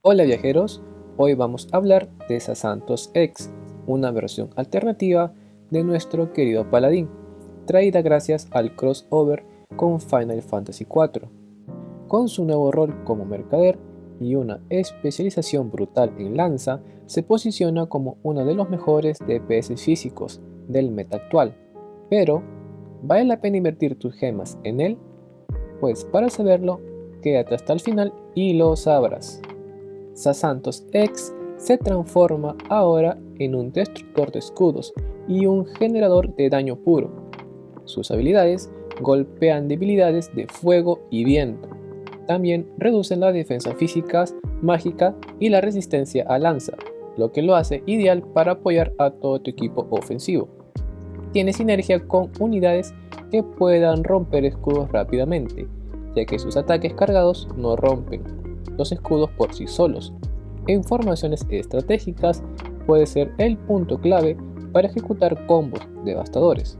Hola viajeros, hoy vamos a hablar de Sasantos X, una versión alternativa de nuestro querido paladín, traída gracias al crossover con Final Fantasy IV. Con su nuevo rol como mercader y una especialización brutal en lanza, se posiciona como uno de los mejores DPS físicos del meta actual. Pero, ¿vale la pena invertir tus gemas en él? Pues para saberlo, quédate hasta el final y lo sabrás. Sasantos X se transforma ahora en un destructor de escudos y un generador de daño puro. Sus habilidades golpean debilidades de fuego y viento. También reducen la defensa física, mágica y la resistencia a lanza, lo que lo hace ideal para apoyar a todo tu equipo ofensivo. Tiene sinergia con unidades que puedan romper escudos rápidamente, ya que sus ataques cargados no rompen los escudos por sí solos. En formaciones estratégicas puede ser el punto clave para ejecutar combos devastadores.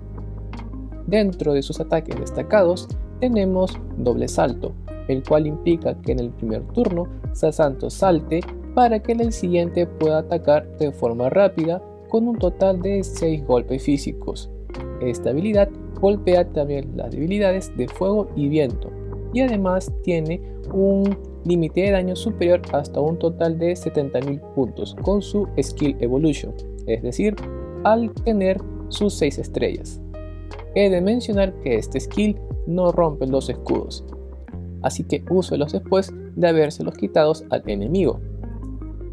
Dentro de sus ataques destacados tenemos doble salto, el cual implica que en el primer turno Sasantos salte para que en el siguiente pueda atacar de forma rápida con un total de 6 golpes físicos. Esta habilidad golpea también las debilidades de fuego y viento, y además tiene un límite de daño superior hasta un total de 70.000 puntos con su Skill Evolution, es decir, al tener sus 6 estrellas. He de mencionar que este skill no rompe los escudos, así que úselos después de habérselos quitados al enemigo.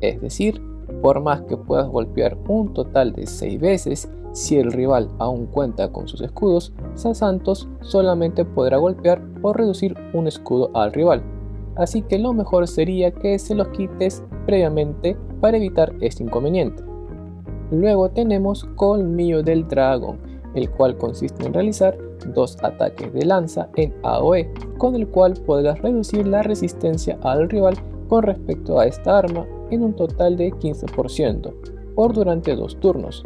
Es decir, por más que puedas golpear un total de 6 veces, si el rival aún cuenta con sus escudos, Sasantos solamente podrá golpear o reducir un escudo al rival. Así que lo mejor sería que se los quites previamente para evitar este inconveniente. Luego tenemos Colmillo del Dragón, el cual consiste en realizar 2 ataques de lanza en AoE, con el cual podrás reducir la resistencia al rival con respecto a esta arma en un total de 15% por durante 2 turnos.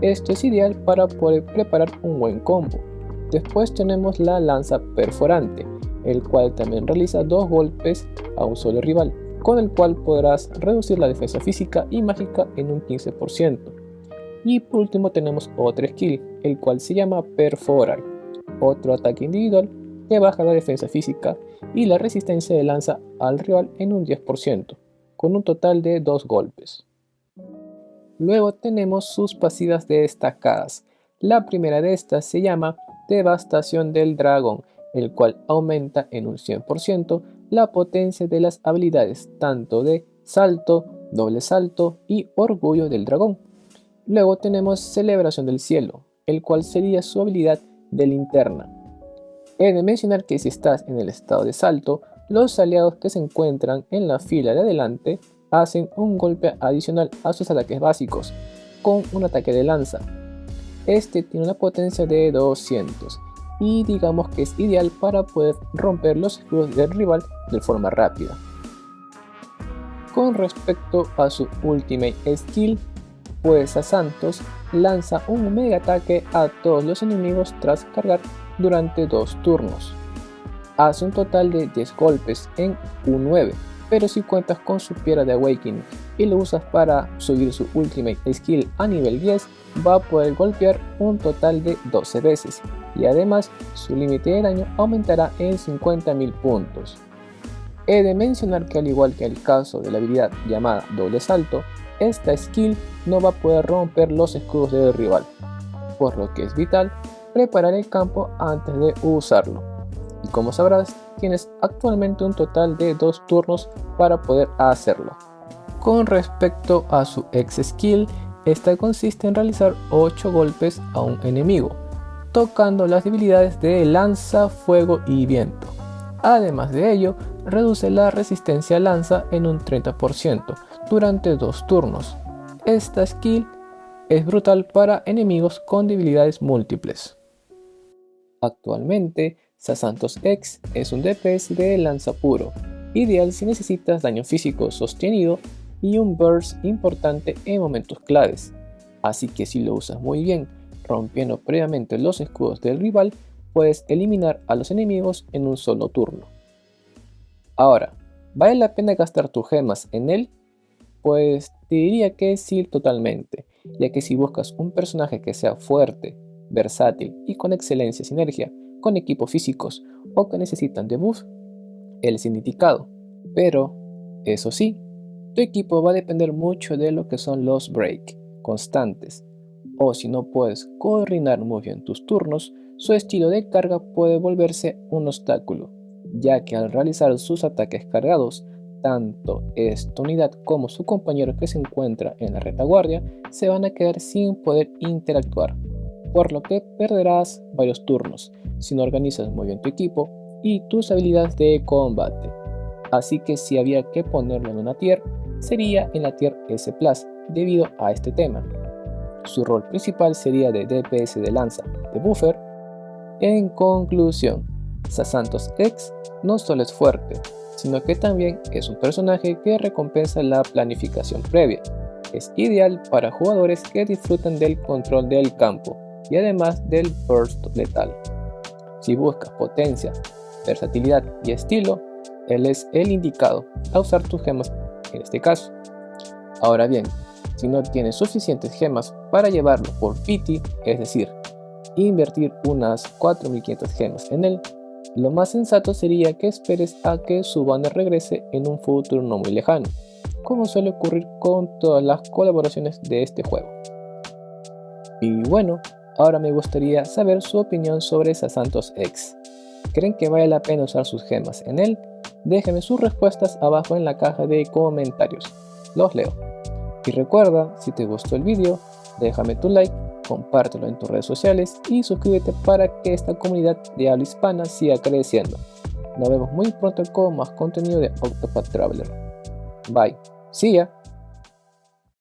Esto es ideal para poder preparar un buen combo. Después tenemos la lanza perforante, el cual también realiza 2 golpes a un solo rival, con el cual podrás reducir la defensa física y mágica en un 15%. Y por último tenemos otro skill, el cual se llama Perforar, otro ataque individual que baja la defensa física y la resistencia de lanza al rival en un 10%, con un total de 2 golpes. Luego tenemos sus pasivas destacadas. La primera de estas se llama Devastación del Dragón, el cual aumenta en un 100% la potencia de las habilidades tanto de salto, doble salto y orgullo del dragón. Luego tenemos Celebración del Cielo, el cual sería su habilidad de linterna. He de mencionar que si estás en el estado de salto, los aliados que se encuentran en la fila de adelante hacen un golpe adicional a sus ataques básicos, con un ataque de lanza. Este tiene una potencia de 200 y digamos que es ideal para poder romper los escudos del rival de forma rápida. Con respecto a su Ultimate Skill, pues Sasantos lanza un mega ataque a todos los enemigos tras cargar durante 2 turnos. Hace un total de 10 golpes en U9, pero si cuentas con su piedra de Awakening y lo usas para subir su Ultimate Skill a nivel 10, va a poder golpear un total de 12 veces y además su límite de daño aumentará en 50.000 puntos. He de mencionar que al igual que el caso de la habilidad llamada doble salto, esta skill no va a poder romper los escudos del rival, por lo que es vital preparar el campo antes de usarlo. Y como sabrás, tienes actualmente un total de 2 turnos para poder hacerlo. Con respecto a su X skill, esta consiste en realizar 8 golpes a un enemigo, tocando las debilidades de lanza, fuego y viento. Además de ello, reduce la resistencia a lanza en un 30% durante 2 turnos. Esta skill es brutal para enemigos con debilidades múltiples. Actualmente, Sasantos X es un DPS de lanza puro, ideal si necesitas daño físico sostenido y un burst importante en momentos claves. Así que si lo usas muy bien, rompiendo previamente los escudos del rival, puedes eliminar a los enemigos en un solo turno. Ahora, ¿Vale la pena gastar tus gemas en él? Pues te diría que sí totalmente, ya que si buscas un personaje que sea fuerte, versátil y con excelencia sinergia con equipos físicos o que necesitan de buff, él es indicado. Pero, eso sí, tu equipo va a depender mucho de lo que son los break constantes, o si no puedes coordinar muy bien tus turnos, su estilo de carga puede volverse un obstáculo, ya que al realizar sus ataques cargados, tanto esta unidad como su compañero que se encuentra en la retaguardia se van a quedar sin poder interactuar, por lo que perderás varios turnos si no organizas muy bien tu equipo y tus habilidades de combate. Así que si había que ponerlo en una tier, sería en la tier S+, debido a este tema. Su rol principal sería de DPS de lanza, de buffer. En conclusión, Sasantos X no solo es fuerte, sino que también es un personaje que recompensa la planificación previa. Es ideal para jugadores que disfrutan del control del campo y además del burst letal. Si buscas potencia, versatilidad y estilo, él es el indicado a usar tus gemas en este caso. Ahora bien, si no tienes suficientes gemas para llevarlo por pity, es decir, invertir unas 4500 gemas en él, lo más sensato sería que esperes a que su banner regrese en un futuro no muy lejano, como suele ocurrir con todas las colaboraciones de este juego. Y bueno, ahora me gustaría saber su opinión sobre Sasantos X. ¿Creen que vale la pena usar sus gemas en él? Déjenme sus respuestas abajo en la caja de comentarios, los leo. Y recuerda, si te gustó el video, déjame tu like, compártelo en tus redes sociales y suscríbete para que esta comunidad de habla hispana siga creciendo. Nos vemos muy pronto con más contenido de Octopath Traveler. Bye. See ya.